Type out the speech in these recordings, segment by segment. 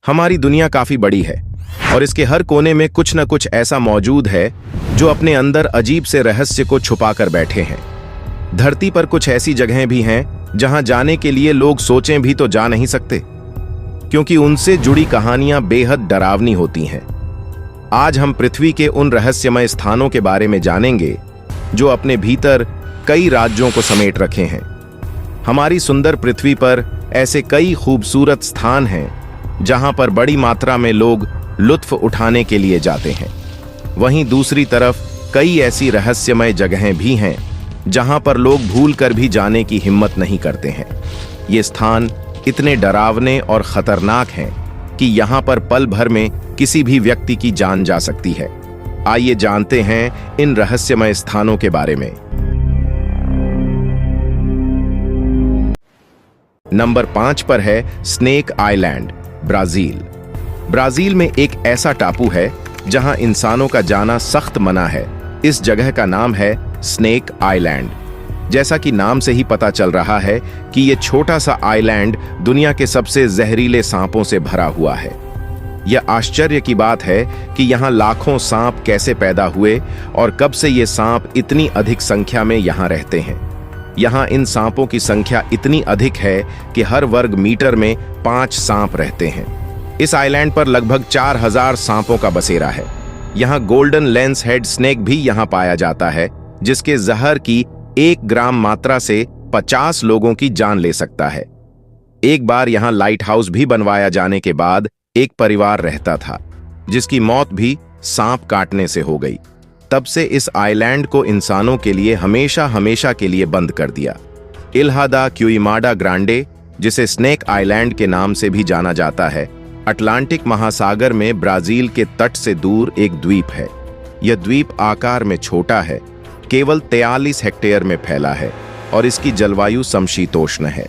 हमारी दुनिया काफी बड़ी है और इसके हर कोने में कुछ न कुछ ऐसा मौजूद है जो अपने अंदर अजीब से रहस्य को छुपा कर बैठे हैं। धरती पर कुछ ऐसी जगहें भी हैं जहां जाने के लिए लोग सोचें भी तो जा नहीं सकते, क्योंकि उनसे जुड़ी कहानियां बेहद डरावनी होती हैं। आज हम पृथ्वी के उन रहस्यमय स्थानों के बारे में जानेंगे जो अपने भीतर कई राज्यों को समेट रखे हैं। हमारी सुंदर पृथ्वी पर ऐसे कई खूबसूरत स्थान हैं जहां पर बड़ी मात्रा में लोग लुत्फ उठाने के लिए जाते हैं। वहीं दूसरी तरफ कई ऐसी रहस्यमय जगहें भी हैं जहां पर लोग भूल कर भी जाने की हिम्मत नहीं करते हैं। ये स्थान इतने डरावने और खतरनाक हैं कि यहां पर पल भर में किसी भी व्यक्ति की जान जा सकती है। आइए जानते हैं इन रहस्यमय स्थानों के बारे में। नंबर 5 पर है स्नेक आइलैंड, ब्राजील। ब्राजील में एक ऐसा टापू है जहां इंसानों का जाना सख्त मना है। इस जगह का नाम है स्नेक आइलैंड। जैसा कि नाम से ही पता चल रहा है कि यह छोटा सा आइलैंड दुनिया के सबसे जहरीले सांपों से भरा हुआ है। यह आश्चर्य की बात है कि यहाँ लाखों सांप कैसे पैदा हुए और कब से ये सांप इतनी अधिक संख्या में यहाँ रहते हैं। यहाँ इन सांपों की संख्या इतनी अधिक है कि हर वर्ग मीटर में 5 सांप रहते हैं। इस आइलैंड पर लगभग 4000 सांपों का बसेरा है। यहाँ गोल्डन लेंस हेड स्नेक भी यहाँ पाया जाता है, जिसके जहर की 1 ग्राम मात्रा से 50 लोगों की जान ले सकता है। एक बार यहाँ लाइट हाउस भी बनवाया जाने के बाद एक परिवार रहता था, जिसकी मौत भी सांप काटने से हो गई। तब से इस आइलैंड को इंसानों के लिए हमेशा हमेशा के लिए बंद कर दिया। इल्हा दा क्यूइमाडा ग्रांडे, जिसे स्नेक आइलैंड के नाम से भी जाना जाता है, अटलांटिक महासागर में ब्राजील के तट से दूर एक द्वीप है। यह द्वीप आकार में छोटा है, केवल 43 हेक्टेयर में फैला है और इसकी जलवायु समशीतोष्ण है।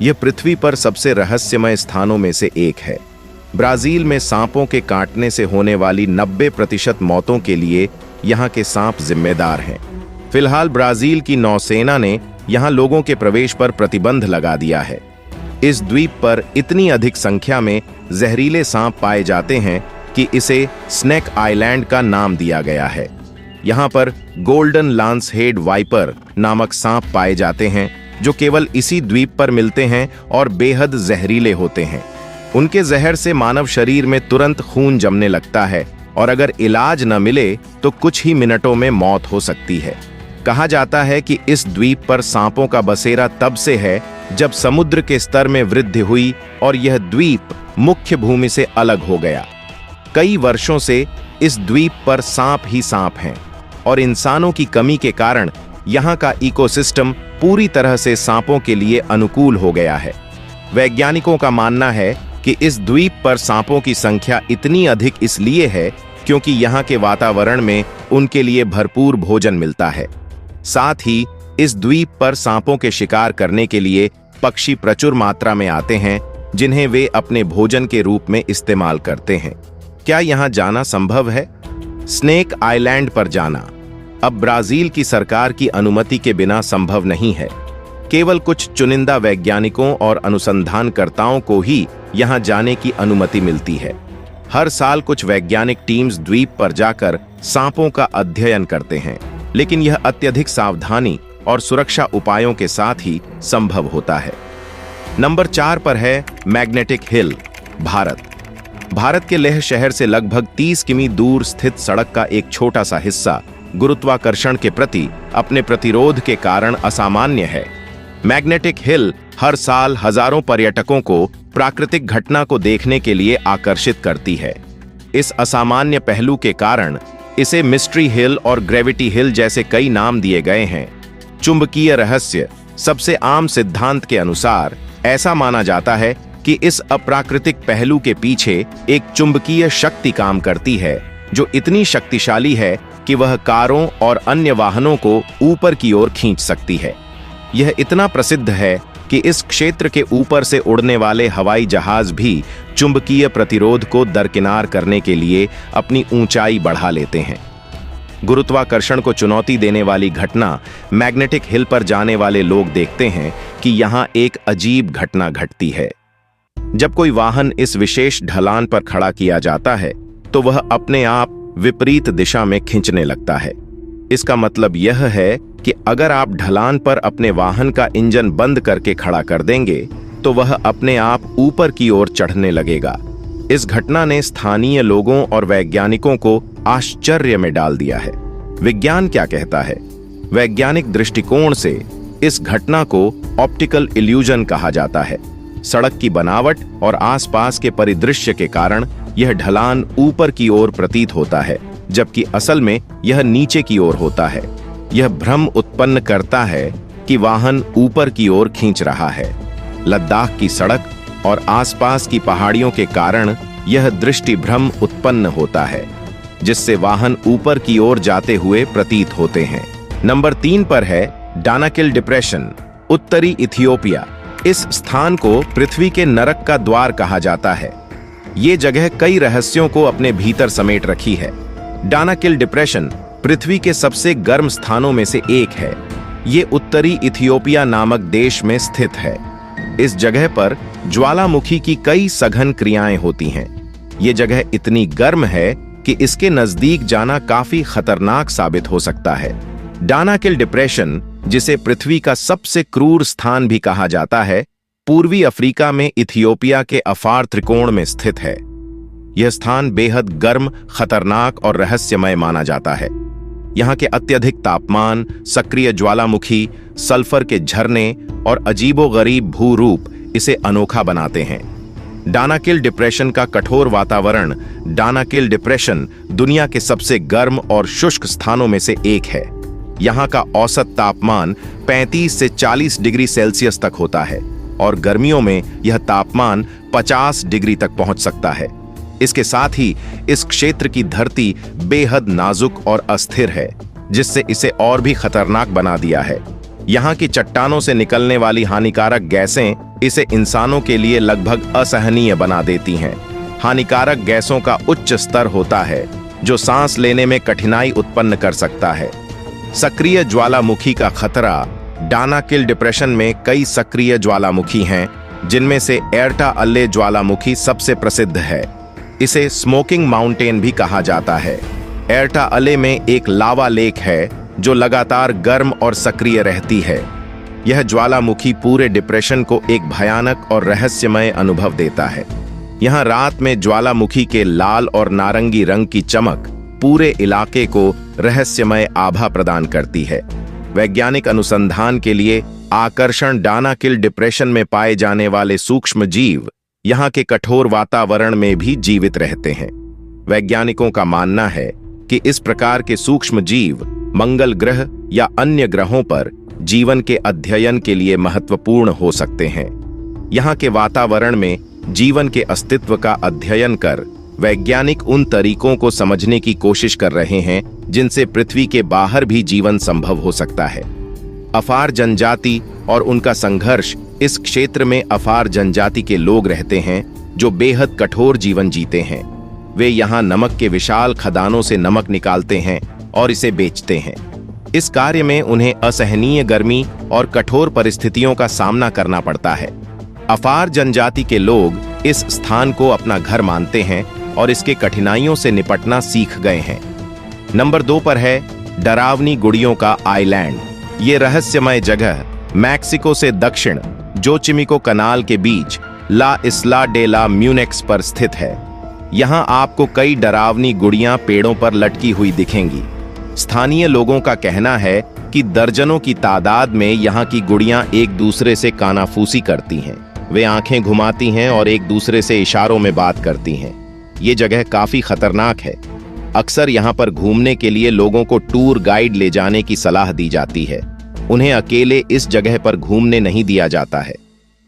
यह पृथ्वी पर सबसे रहस्यमय स्थानों में से एक है। ब्राजील में सांपों के काटने से होने वाली 90% मौतों के लिए यहाँ के सांप जिम्मेदार हैं। फिलहाल ब्राजील की नौसेना ने यहाँ लोगों के प्रवेश पर प्रतिबंध लगा दिया है। इस द्वीप पर इतनी अधिक संख्या में जहरीले सांप पाए जाते हैं कि इसे स्नेक आइलैंड का नाम दिया गया है। यहाँ पर गोल्डन लांस हेड वाइपर नामक सांप पाए जाते हैं जो केवल इसी द्वीप पर मिलते हैं और बेहद जहरीले होते हैं। उनके जहर से मानव शरीर में तुरंत खून जमने लगता है और अगर इलाज न मिले तो कुछ ही मिनटों में मौत हो सकती है। कहा जाता है कि इस द्वीप पर सांपों का बसेरा तब से है जब समुद्र के स्तर में वृद्धि हुई और यह द्वीप मुख्य भूमि से अलग हो गया। कई वर्षों से इस द्वीप पर सांप ही सांप हैं और इंसानों की कमी के कारण यहाँ का इकोसिस्टम पूरी तरह से सांपों के लिए अनुकूल हो गया है। वैज्ञानिकों का मानना है कि इस द्वीप पर सांपों की संख्या इतनी अधिक इसलिए है क्योंकि यहाँ के वातावरण में उनके लिए भरपूर भोजन मिलता है। साथ ही इस द्वीप पर सांपों के शिकार करने के लिए पक्षी प्रचुर मात्रा में आते हैं, जिन्हें वे अपने भोजन के रूप में इस्तेमाल करते हैं। क्या यहाँ जाना संभव है? स्नेक आइलैंड पर जाना अब ब्राजील की सरकार की अनुमति के बिना संभव नहीं है। केवल कुछ चुनिंदा वैज्ञानिकों और अनुसंधानकर्ताओं को ही यहाँ जाने की अनुमति मिलती है। हर साल कुछ वैज्ञानिक टीम्स द्वीप पर जाकर सांपों का अध्ययन करते हैं, लेकिन यह अत्यधिक सावधानी और सुरक्षा उपायों के साथ ही संभव होता है। नंबर 4 पर है मैग्नेटिक हिल, भारत। भारत के लेह शहर से लगभग 30 किमी दूर स्थित सड़क का एक छोटा सा हिस्सा गुरुत्वाकर्षण के प्रति अपने प्रतिरोध के कारण असामान्य है। मैग्नेटिक हिल हर साल हजारों पर्यटकों को प्राकृतिक घटना को देखने के लिए आकर्षित करती है। इस असामान्य पहलू के कारण इसे मिस्ट्री हिल और ग्रेविटी हिल जैसे कई नाम दिए गए हैं। चुंबकीय रहस्य सबसे आम सिद्धांत के अनुसार ऐसा माना जाता है कि इस अप्राकृतिक पहलू के पीछे एक चुंबकीय शक्ति काम करती है जो इतनी शक्तिशाली है कि वह कारों और अन्य वाहनों को ऊपर की ओर खींच सकती है। यह इतना प्रसिद्ध है कि इस क्षेत्र के ऊपर से उड़ने वाले हवाई जहाज भी चुंबकीय प्रतिरोध को दरकिनार करने के लिए अपनी ऊंचाई बढ़ा लेते हैं। गुरुत्वाकर्षण को चुनौती देने वाली घटना मैग्नेटिक हिल पर जाने वाले लोग देखते हैं कि यहाँ एक अजीब घटना घटती है। जब कोई वाहन इस विशेष ढलान पर खड़ा किया जाता है तो वह अपने आप विपरीत दिशा में खींचने लगता है। इसका मतलब यह है कि अगर आप ढलान पर अपने वाहन का इंजन बंद करके खड़ा कर देंगे तो वह अपने आप ऊपर की ओर चढ़ने लगेगा। इस घटना ने स्थानीय लोगों और वैज्ञानिकों को आश्चर्य में डाल दिया है। विज्ञान क्या कहता है? वैज्ञानिक दृष्टिकोण से इस घटना को ऑप्टिकल इल्यूजन कहा जाता है। सड़क की बनावट और आसपास के परिदृश्य के कारण यह ढलान ऊपर की ओर प्रतीत होता है, जबकि असल में यह नीचे की ओर होता है। यह भ्रम उत्पन्न करता है कि वाहन ऊपर की ओर खींच रहा है। लद्दाख की सड़क और आसपास की पहाड़ियों के कारण यह दृष्टि भ्रम उत्पन्न होता है, जिससे वाहन ऊपर की ओर जाते हुए प्रतीत होते हैं। नंबर 3 पर है डानाकिल डिप्रेशन, उत्तरी इथियोपिया। इस स्थान को पृथ्वी के नरक का द्वार कहा जाता है। ये जगह कई रहस्यों को अपने भीतर समेट रखी है। डानाकिल डिप्रेशन पृथ्वी के सबसे गर्म स्थानों में से एक है। ये उत्तरी इथियोपिया नामक देश में स्थित है। इस जगह पर ज्वालामुखी की कई सघन क्रियाएं होती हैं। ये जगह इतनी गर्म है कि इसके नजदीक जाना काफी खतरनाक साबित हो सकता है। डानाकिल डिप्रेशन, जिसे पृथ्वी का सबसे क्रूर स्थान भी कहा जाता है, पूर्वी अफ्रीका में इथियोपिया के अफार त्रिकोण में स्थित है। यह स्थान बेहद गर्म, खतरनाक और रहस्यमय माना जाता है। यहाँ के अत्यधिक तापमान, सक्रिय ज्वालामुखी, सल्फर के झरने और अजीबोगरीब भूरूप इसे अनोखा बनाते हैं। डानाकिल डिप्रेशन का कठोर वातावरण डानाकिल डिप्रेशन दुनिया के सबसे गर्म और शुष्क स्थानों में से एक है। यहाँ का औसत तापमान 35 से 40 डिग्री सेल्सियस तक होता है और गर्मियों में यह तापमान 50 डिग्री तक पहुंच सकता है। इसके साथ ही इस क्षेत्र की धरती बेहद नाजुक और अस्थिर है, जिससे इसे और भी खतरनाक बना दिया है। यहाँ की चट्टानों से निकलने वाली हानिकारक गैसें इसे इंसानों के लिए लगभग असहनीय बना देती हैं। हानिकारक गैसों का उच्च स्तर होता है जो सांस लेने में कठिनाई उत्पन्न कर सकता है। सक्रिय ज्वालामुखी का खतरा। डानाकिल डिप्रेशन में कई सक्रिय ज्वालामुखी हैं, जिनमें से एर्टा अल्ले ज्वालामुखी सबसे प्रसिद्ध है। इसे स्मोकिंग माउंटेन भी कहा जाता है। एर्टा अल्ले में एक लावा लेक है जो लगातार गर्म और सक्रिय रहती है। यह ज्वालामुखी पूरे डिप्रेशन को एक भयानक और रहस्यमय अनुभव देता है। यहाँ रात में ज्वालामुखी के लाल और नारंगी रंग की चमक पूरे इलाके को रहस्यमय आभा प्रदान करती है। वैज्ञानिक अनुसंधान के लिए आकर्षण डानाकिल डिप्रेशन में पाए जाने वाले सूक्ष्म जीव यहाँ के कठोर वातावरण में भी जीवित रहते हैं। वैज्ञानिकों का मानना है कि इस प्रकार के सूक्ष्म जीव मंगल ग्रह या अन्य ग्रहों पर जीवन के अध्ययन के लिए महत्वपूर्ण हो सकते हैं। यहाँ के वातावरण में जीवन के अस्तित्व का अध्ययन कर वैज्ञानिक उन तरीकों को समझने की कोशिश कर रहे हैं जिनसे पृथ्वी के बाहर भी जीवन संभव हो सकता है। अफार जनजाति और उनका संघर्ष। इस क्षेत्र में अफार जनजाति के लोग रहते हैं जो बेहद कठोर जीवन जीते हैं। वे यहाँ नमक के विशाल खदानों से नमक निकालते हैं और इसे बेचते हैं। इस कार्य में उन्हें असहनीय गर्मी और कठोर परिस्थितियों का सामना करना पड़ता है। अफार जनजाति के लोग इस स्थान को अपना घर मानते हैं और इसके कठिनाइयों से निपटना सीख गए हैं। नंबर 2 पर है डरावनी गुड़ियों का आइलैंड। ये रहस्यमय जगह मैक्सिको से दक्षिण जोचिमिको कनाल के बीच ला इस्ला डे ला म्यूनेक्स पर स्थित है। यहाँ आपको कई डरावनी गुड़ियां पेड़ों पर लटकी हुई दिखेंगी। स्थानीय लोगों का कहना है कि दर्जनों की तादाद में यहाँ की गुड़ियां एक दूसरे से कानाफूसी करती हैं। वे आंखें घुमाती हैं और एक दूसरे से इशारों में बात करती हैं। ये जगह काफी खतरनाक है। अक्सर यहाँ पर घूमने के लिए लोगों को टूर गाइड ले जाने की सलाह दी जाती है। उन्हें अकेले इस जगह पर घूमने नहीं दिया जाता है।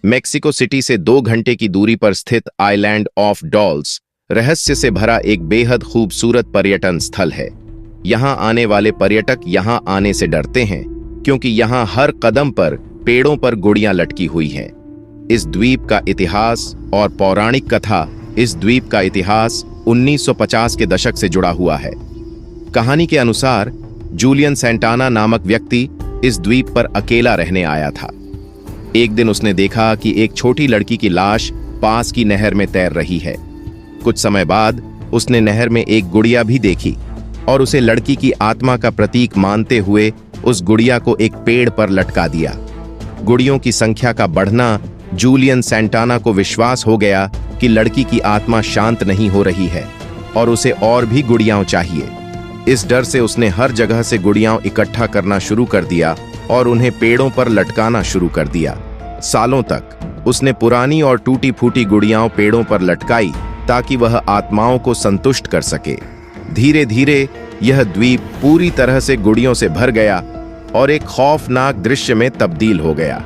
मेक्सिको सिटी से 2 घंटे की दूरी पर स्थित आइलैंड ऑफ डॉल्स रहस्य से भरा एक बेहद खूबसूरत पर्यटन स्थल है। यहाँ आने वाले पर्यटक यहाँ आने से डरते हैं क्योंकि यहाँ हर कदम पर पेड़ों पर गुड़ियां लटकी हुई हैं। इस द्वीप का इतिहास और पौराणिक कथा। इस द्वीप का इतिहास 1950 के दशक से जुड़ा हुआ है। कहानी के अनुसार जूलियन सेंटाना नामक व्यक्ति इस द्वीप पर अकेला रहने आया था। एक दिन उसने देखा कि एक छोटी लड़की की लाश पास की नहर में तैर रही है। कुछ समय बाद उसने नहर में एक गुड़िया भी देखी और उसे लड़की की आत्मा का प्रतीक मानते हुए उस गुड़िया को एक पेड़ पर लटका दिया। गुड़ियों की संख्या का बढ़ना जूलियन सैंटाना को विश्वास हो गया कि लड़की की आत्मा शांत नहीं हो रही है और उसे और भी गुड़ियां चाहिए। इस डर से उसने हर जगह से गुड़ियां इकट्ठा करना शुरू कर दिया और उन्हें पेड़ों पर लटकाना शुरू कर दिया। सालों तक उसने पुरानी और टूटी फूटी गुड़ियां पेड़ों पर लटकाई ताकि वह आत्माओं को संतुष्ट कर सके। धीरे धीरे यह द्वीप पूरी तरह से गुड़ियों से भर गया और एक खौफनाक दृश्य में तब्दील हो गया।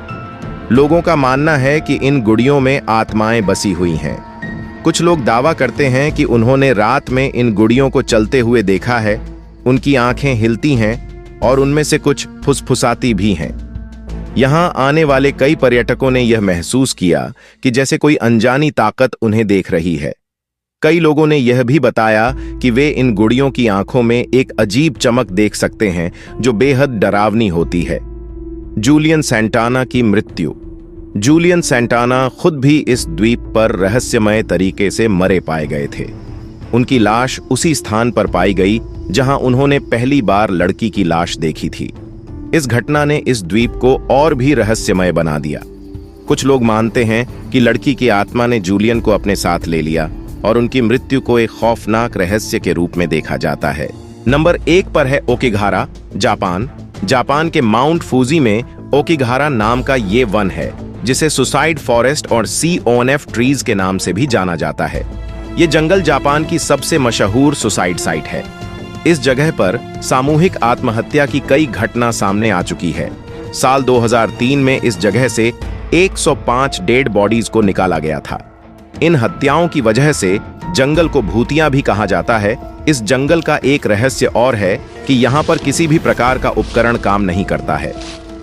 लोगों का मानना है कि इन गुड़ियों में आत्माएं बसी हुई हैं। कुछ लोग दावा करते हैं कि उन्होंने रात में इन गुड़ियों को चलते हुए देखा है। उनकी आंखें हिलती हैं और उनमें से कुछ फुसफुसाती भी हैं। यहां आने वाले कई पर्यटकों ने यह महसूस किया कि जैसे कोई अनजानी ताकत उन्हें देख रही है। कई लोगों ने यह भी बताया कि वे इन गुड़ियों की आंखों में एक अजीब चमक देख सकते हैं जो बेहद डरावनी होती है। जूलियन सैंटाना की मृत्यु। जूलियन सैंटाना खुद भी इस द्वीप पर रहस्यमय तरीके से मरे पाए गए थे। उनकी लाश उसी स्थान पर पाई गई जहां उन्होंने पहली बार लड़की की लाश देखी थी। इस घटना ने इस द्वीप को और भी रहस्यमय बना दिया। कुछ लोग मानते हैं कि लड़की की आत्मा ने जूलियन को अपने साथ ले लिया और उनकी मृत्यु को एक खौफनाक रहस्य के रूप में देखा जाता है। नंबर 1 पर है ओकिगारा, जापान। जापान के माउंट फूजी में ओकिगारा नाम का ये वन है जिसे सुसाइड फॉरेस्ट और CONF ट्रीज के नाम से भी जाना जाता है। ये जंगल जापान की सबसे मशहूर सुसाइड साइट है। इस जगह पर सामूहिक आत्महत्या की कई घटना सामने आ चुकी है। साल 2003 में इस जगह से 105 डेड बॉडीज को निकाला गया था। इन हत्याओं की वजह से जंगल को भूतिया भी कहा जाता है। इस जंगल का एक रहस्य और है कि यहाँ पर किसी भी प्रकार का उपकरण काम नहीं करता है।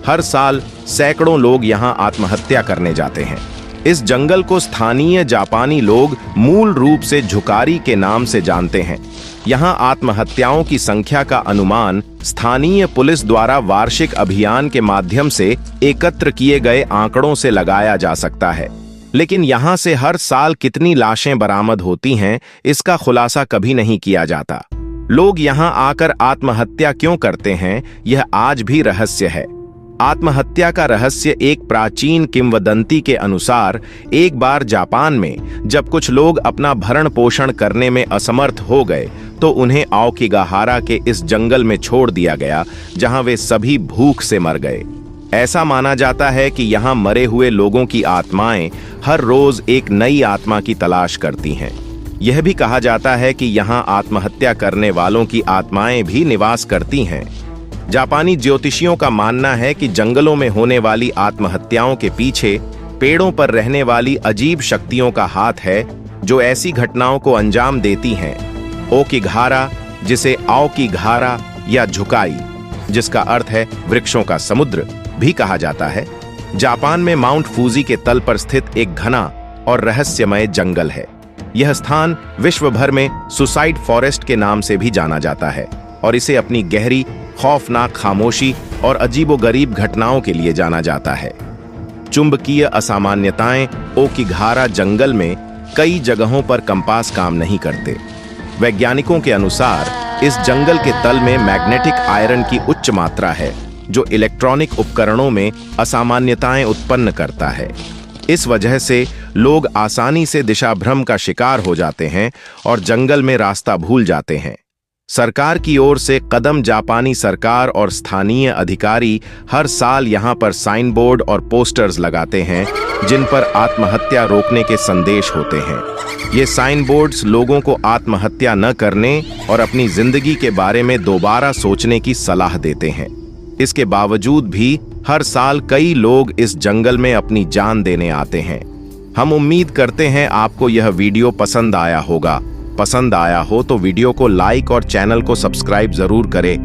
हर साल सैकड़ों लोग यहाँ आत्महत्या करने जाते हैं। इस जंगल को स्थानीय जापानी लोग मूल रूप से झुकारी के नाम से जानते हैं। यहाँ आत्महत्याओं की संख्या का अनुमान स्थानीय पुलिस द्वारा वार्षिक अभियान के माध्यम से एकत्र किए गए आंकड़ों से लगाया जा सकता है, लेकिन यहाँ से हर साल कितनी लाशें बरामद होती हैं इसका खुलासा कभी नहीं किया जाता। लोग यहाँ आकर आत्महत्या क्यों करते हैं, यह आज भी रहस्य है। आत्महत्या का रहस्य एक प्राचीन किंवदंती के अनुसार एक बार जापान में जब कुछ लोग अपना भरण पोषण करने में असमर्थ हो गए तो उन्हें आओकिगाहारा के इस जंगल में छोड़ दिया गया जहां वे सभी भूख से मर गए। ऐसा माना जाता है कि यहाँ मरे हुए लोगों की आत्माएं हर रोज एक नई आत्मा की तलाश करती हैं। यह भी कहा जाता है कि यहाँ आत्महत्या करने वालों की आत्माएं भी निवास करती हैं। जापानी ज्योतिषियों का मानना है कि जंगलों में होने वाली आत्महत्याओं के पीछे पेड़ों पर रहने वाली अजीब शक्तियों का हाथ है जो ऐसी घटनाओं को अंजाम देती हैं। ओकिगाहारा, जिसे आओकिगाहारा या झुकाई, जिसका अर्थ है वृक्षों का समुद्र, भी कहा जाता है, जापान में माउंट फूजी के तल पर स्थित एक घना और रहस्यमय जंगल है। यह स्थान विश्व भर में सुसाइड फॉरेस्ट के नाम से भी जाना जाता है और इसे अपनी गहरी, खौफनाक खामोशी और अजीबोगरीब घटनाओं के लिए जाना जाता है। चुंबकीय असामान्यताएं। ओकिगाहारा जंगल में कई जगहों पर कंपास काम नहीं करते। वैज्ञानिकों के अनुसार इस जंगल के तल में मैग्नेटिक आयरन की उच्च मात्रा है जो इलेक्ट्रॉनिक उपकरणों में असामान्यताएं उत्पन्न करता है। इस वजह से लोग आसानी से दिशाभ्रम का शिकार हो जाते हैं और जंगल में रास्ता भूल जाते हैं। सरकार की ओर से कदम जापानी सरकार और स्थानीय अधिकारी हर साल यहाँ पर साइन बोर्ड और पोस्टर्स लगाते हैं जिन पर आत्महत्या रोकने के संदेश होते हैं। ये साइन बोर्ड्स लोगों को आत्महत्या न करने और अपनी जिंदगी के बारे में दोबारा सोचने की सलाह देते हैं। इसके बावजूद भी हर साल कई लोग इस जंगल में अपनी जान देने आते हैं। हम उम्मीद करते हैं आपको यह वीडियो पसंद आया होगा। पसंद आया हो तो वीडियो को लाइक और चैनल को सब्सक्राइब जरूर करें।